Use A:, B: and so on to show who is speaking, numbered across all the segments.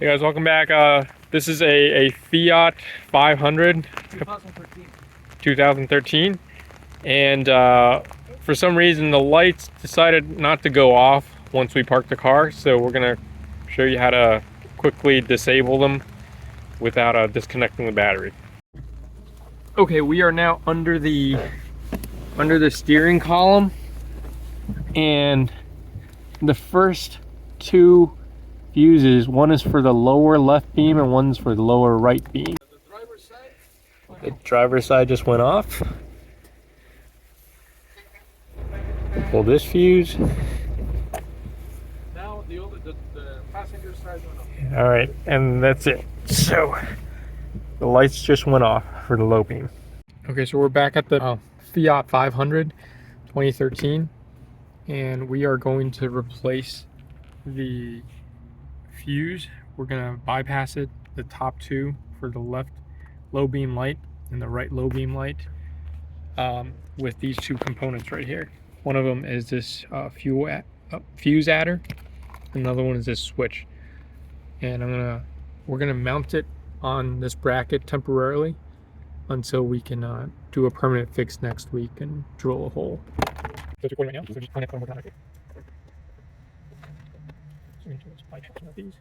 A: Hey guys, welcome back. This is a Fiat 500 2013, and for some reason the lights decided not to go off once we parked the car, so we're gonna show you how to quickly disable them without disconnecting the battery. Okay, we are now under the steering column, and the first two fuses, one is for the lower left beam and one's for the lower right beam. The driver's side just went off. Pull this fuse.
B: Now the passenger side went off.
A: All right, and that's it. So the lights just went off for the low beam. Okay, so we're back at the Fiat 500 2013, and we are going to replace the fuse. We're gonna bypass it, the top two for the left low beam light and the right low beam light, with these two components right here. One of them is this fuse adder. Another one is this switch, and we're gonna mount it on this bracket temporarily until we can do a permanent fix next week and drill a hole. So it's recording right now, so just connect them automatically. So we can just bypass one of these.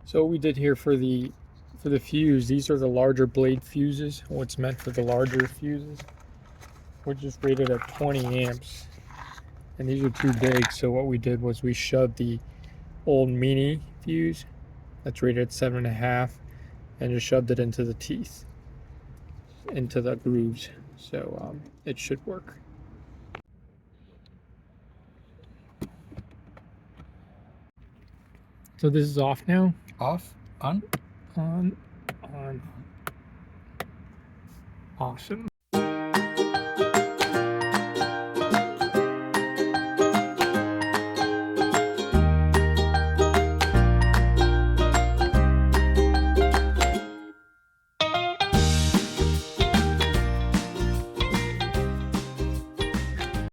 A: So what we did here for the fuse, these are the larger blade fuses, what's meant for the larger fuses, which is rated at 20 amps. And these are too big, so what we did was we shoved the old mini fuse that's rated at 7.5 and just shoved it into the teeth, into the grooves, so it should work. So this is off now.
B: Off? On?
A: On. Awesome.